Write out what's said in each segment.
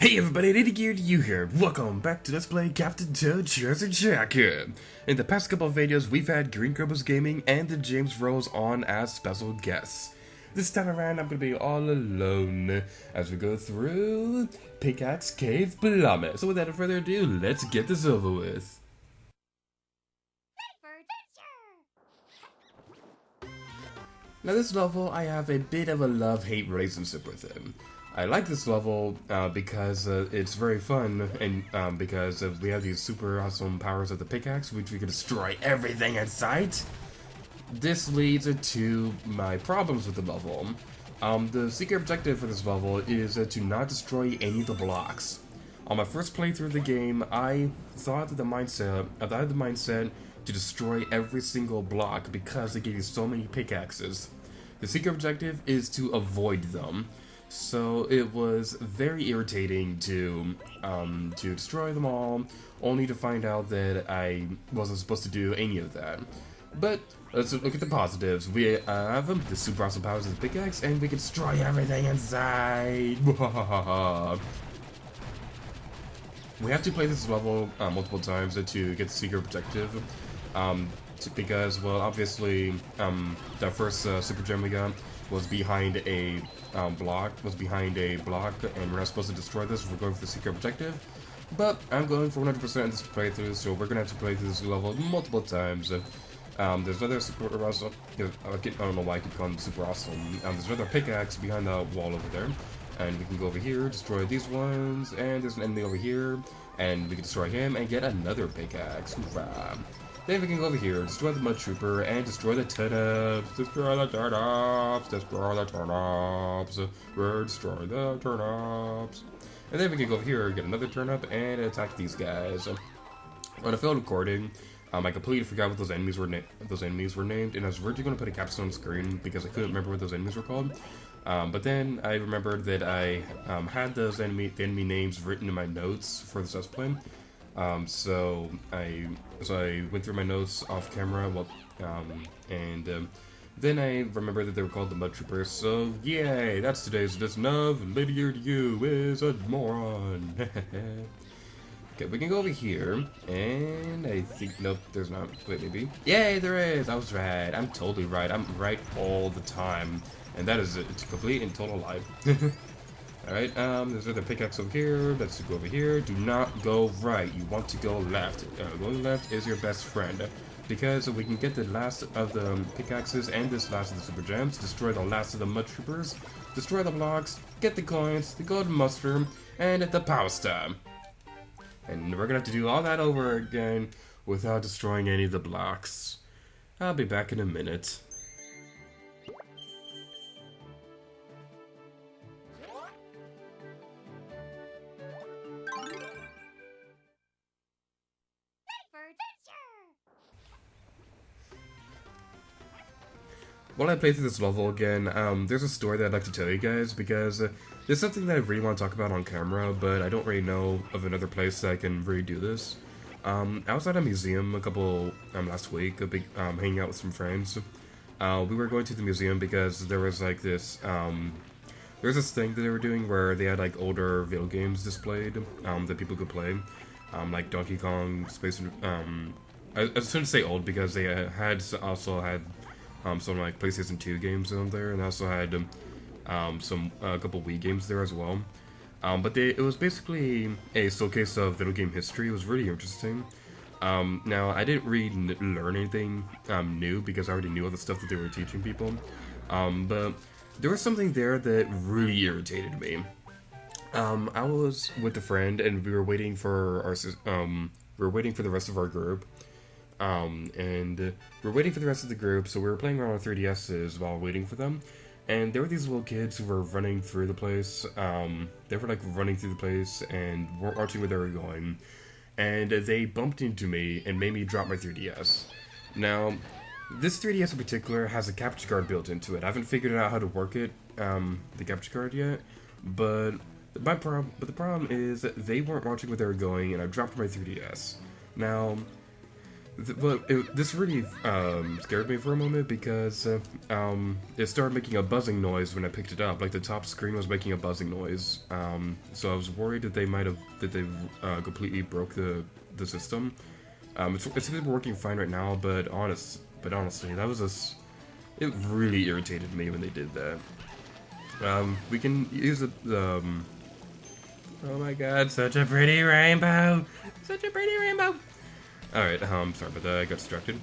Hey everybody, Diddy Gear to you here. Welcome back to Let's Play Captain Toad Treasure Jacket. In the past couple of videos, we've had Green Kerbals Gaming and the James Rose on as special guests. This time around, I'm gonna be all alone as we go through Pickaxe Cave Plummet. So without further ado, let's get this over with. Now this level, I have a bit of a love-hate relationship with it. I like this level because it's very fun, and because we have these super awesome powers of the pickaxe, which we can destroy everything in sight. This leads to my problems with the level. The secret objective for this level is to not destroy any of the blocks. On my first playthrough of the game, I had the mindset to destroy every single block because they gave you so many pickaxes. The secret objective is to avoid them. So it was very irritating to destroy them all, only to find out that I wasn't supposed to do any of that. But let's look at the positives. We have the super awesome powers of the pickaxe, and we can destroy everything inside. We have to play this level multiple times to get the secret objective. Because, well, obviously, the first super gem we got was behind a block, and we're not supposed to destroy this if we're going for the secret objective. But I'm going for 100% in this playthrough, so we're gonna have to play through this level multiple times. There's another super awesome. I don't know why I keep calling them super awesome. There's another pickaxe behind the wall over there, and we can go over here, destroy these ones, and there's an enemy over here, and we can destroy him and get another pickaxe. Hoorah. Then we can go over here, destroy the Mud Trooper, and destroy the turnips. Destroy the turnips. Destroy the turnips. We're destroying the turnips. And then we can go over here, get another turnip, and attack these guys. On a failed recording, I completely forgot what those enemies were named, and I was originally going to put a caption on the screen because I couldn't remember what those enemies were called. But then I remembered that I had the enemy names written in my notes for this Let's Play. So I went through my notes off camera, then I remembered that they were called the Mud Troopers, so yay, that's today's edition of Lydia You is a Moron. Okay, we can go over here, and I think, nope, there's not, wait, maybe. Yay, there is, I was right, I'm totally right, I'm right all the time, and that is a complete and total lie. Alright, there's another pickaxe over here. Let's go over here. Do not go right. You want to go left. Going left is your best friend. Because we can get the last of the pickaxes and this last of the super gems, destroy the last of the mud troopers, destroy the blocks, get the coins, the golden mushroom, and the power star. And we're gonna have to do all that over again without destroying any of the blocks. I'll be back in a minute. While I play through this level again, there's a story that I'd like to tell you guys, because there's something that I really want to talk about on camera, but I don't really know of another place that I can really do this. I was at a museum last week, hanging out with some friends. We were going to the museum because there was like this, there's this thing that they were doing where they had like older video games displayed, that people could play, like Donkey Kong, Space, I shouldn't say old because they also had some like PlayStation 2 games on there, and I also had a couple Wii games there as well. But it was basically a showcase of video game history. It was really interesting. Now, I didn't really learn anything new because I already knew all the stuff that they were teaching people. But there was something there that really irritated me. I was with a friend, and we were waiting for the rest of our group. We're waiting for the rest of the group, so we were playing around our 3DSs while waiting for them. And there were these little kids who were running through the place. They were like running through the place and weren't watching where they were going. And they bumped into me and made me drop my 3DS. Now, this 3DS in particular has a capture card built into it. I haven't figured out how to work it, the capture card yet, but the problem is that they weren't watching where they were going, and I dropped my 3DS. Now, This really scared me for a moment because it started making a buzzing noise when I picked it up. Like the top screen was making a buzzing noise. So I was worried that they completely broke the system. It's been working fine right now, but honestly, it really irritated me when they did that. We can use oh my god, such a pretty rainbow! Such a pretty rainbow! Alright, sorry about that, I got distracted.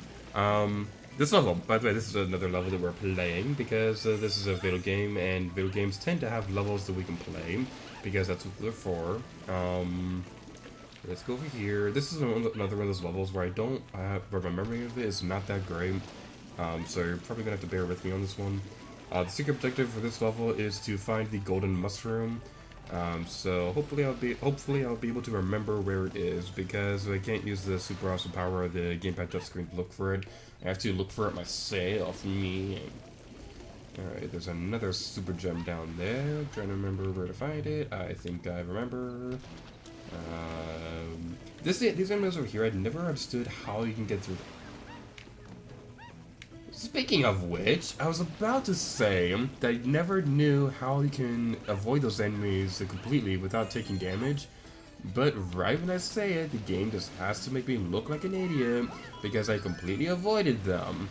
This level, by the way, this is another level that we're playing, because this is a video game, and video games tend to have levels that we can play, because that's what they're for. Let's go over here. This is another one of those levels where where my memory of it is not that great, so you're probably gonna have to bear with me on this one. The secret objective for this level is to find the golden mushroom. So hopefully I'll be able to remember where it is, because I can't use the super awesome power of the gamepad touchscreen to look for it. I have to look for it myself. Alright, there's another super gem down there. I'm trying to remember where to find it. I think I remember. These enemies over here, I'd never understood how you can get through. Speaking of which, I was about to say that I never knew how you can avoid those enemies completely without taking damage, but right when I say it, the game just has to make me look like an idiot because I completely avoided them.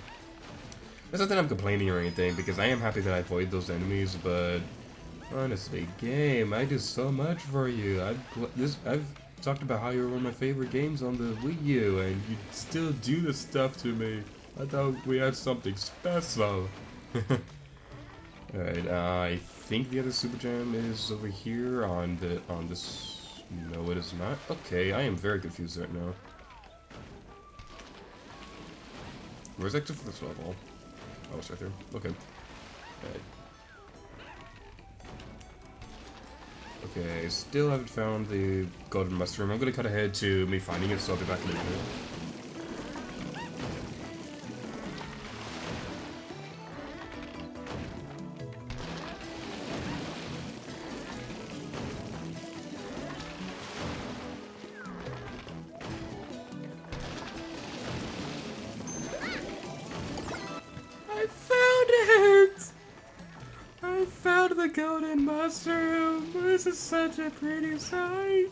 It's not that I'm complaining or anything, because I am happy that I avoided those enemies, but honestly, game, I do so much for you. I've talked about how you're one of my favorite games on the Wii U, and you still do this stuff to me. I thought we had something special. Alright, I think the other super gem is over here on this. No, it is not. Okay, I am very confused right now. Where's exit for this level? Oh, it's right there. Okay. Alright. Okay, still haven't found the golden mushroom. I'm gonna cut ahead to me finding it, so I'll be back in a minute. Golden mushroom! This is such a pretty sight!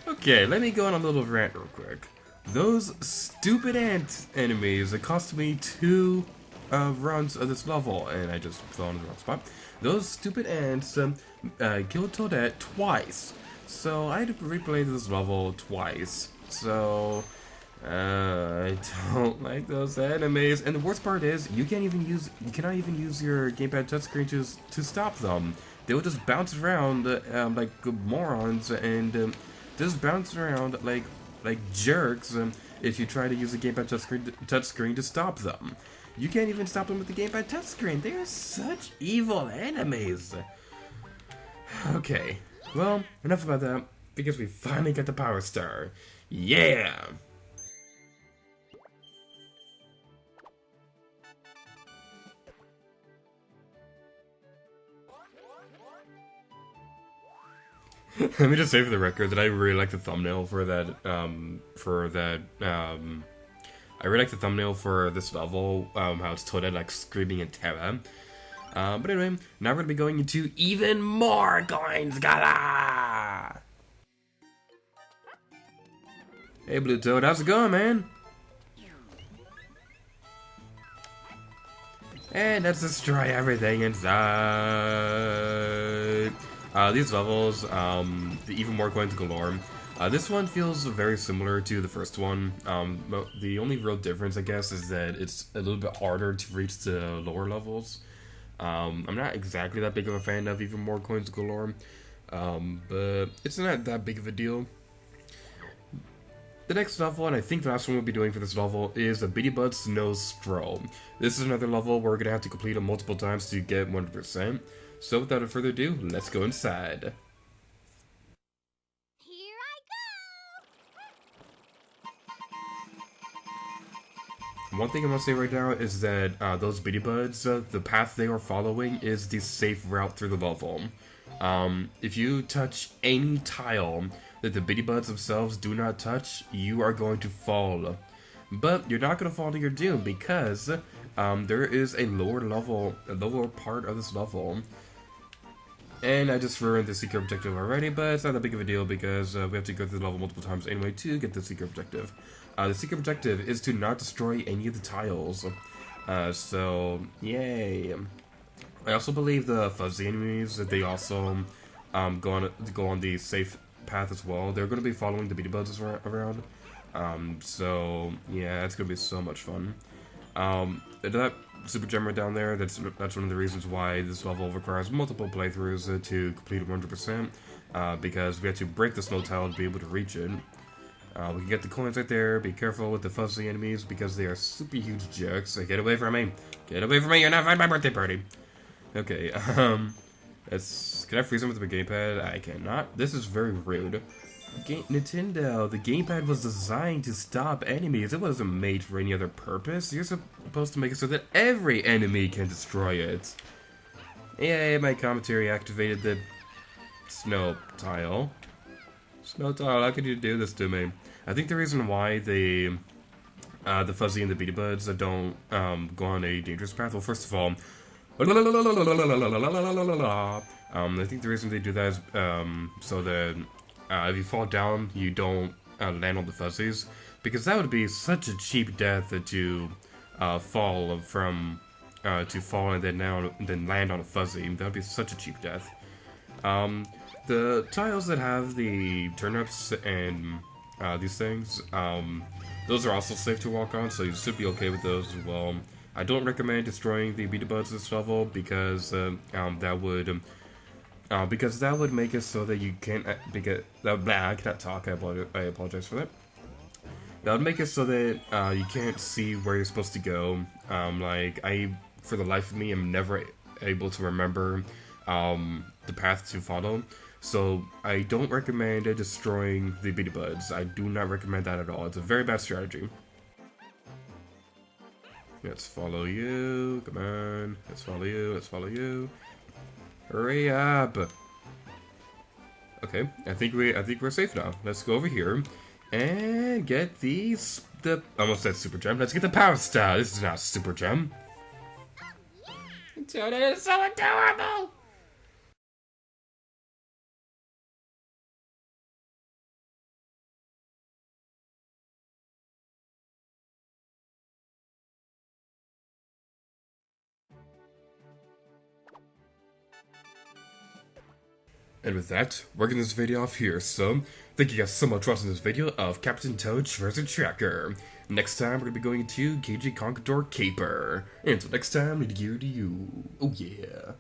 Okay, let me go on a little rant real quick. Those stupid ant enemies that cost me 2 runs of this level, and I just fell in the wrong spot. Those stupid ants killed Toadette twice. So I had to replay this level twice. So I don't like those enemies, and the worst part is you cannot even use your gamepad touchscreen to stop them. They will just bounce around like morons, and just bounce around like jerks if you try to use the gamepad touchscreen to stop them. You can't even stop them with the gamepad touchscreen. They are such evil enemies. Okay, well, enough about that, because we finally got the Power Star. Yeah! Let me just say for the record that I really like the thumbnail for that, I really like the thumbnail for this level, how it's Toadette like screaming in terror. But anyway, now we're gonna be going into even more coins gala! Hey Blue Toad, how's it going, man? And let's destroy everything inside. These levels, the even more coins galore. This one feels very similar to the first one. The only real difference, I guess, is that it's a little bit harder to reach the lower levels. I'm not exactly that big of a fan of even more coins galore, but it's not that big of a deal. The next level, and I think the last one we'll be doing for this level, is the Biddybud Snow Stroll. This is another level where we're going to have to complete it multiple times to get 100%. So without further ado, let's go inside. Here I go! One thing I want to say right now is that those Biddybuds, the path they are following is the safe route through the level. If you touch any tile that the Biddybuds themselves do not touch, you are going to fall. But you're not gonna fall to your doom because there is a lower part of this level. And I just ruined the secret objective already, but it's not that big of a deal because we have to go through the level multiple times anyway to get the secret objective. The secret objective is to not destroy any of the tiles. So, yay. I also believe the fuzzy enemies, that they also go on the safe path as well. They're going to be following the Biddybuds around. So, yeah, it's going to be so much fun. That super gem right down there, that's one of the reasons why this level requires multiple playthroughs to complete 100%, because we have to break the snow tile to be able to reach it. We can get the coins right there. Be careful with the fuzzy enemies because they are super huge jerks. Get away from me! Get away from me! You're not invited to my birthday party! Okay, can I freeze him with the gamepad? I cannot. This is very rude. Nintendo, the gamepad was designed to stop enemies. It wasn't made for any other purpose. You're supposed to make it so that every enemy can destroy it. Yay, my commentary activated the snow tile. Snow tile, how could you do this to me? I think the reason why the fuzzy and the Bidddybuds don't go on a dangerous path. Well, first of all, I think the reason they do that is so that if you fall down, you don't land on the fuzzies, because that would be such a cheap death to fall and then land on a fuzzy. That would be such a cheap death. The tiles that have the turnips and these things, those are also safe to walk on, so you should be okay with those as well. I don't recommend destroying the Bidddybuds this level because that would make it so that you can't I cannot talk. I apologize for that. That would make it so that you can't see where you're supposed to go. For the life of me, am never able to remember the path to follow. So I don't recommend destroying the Bidddybuds. I do not recommend that at all. It's a very bad strategy. Let's follow you. Come on. Let's follow you. Let's follow you. Hurry up. Okay, I think we're safe now. Let's go over here and get the almost said super gem. Let's get the power star. This is not a super gem. Toadette is so adorable. And with that, we're getting this video off here, so thank you guys so much for watching this video of Captain Toad Treasure Tracker. Next time, we're going to be going to KG Conqueror Caper. And until next time, to you. Oh yeah.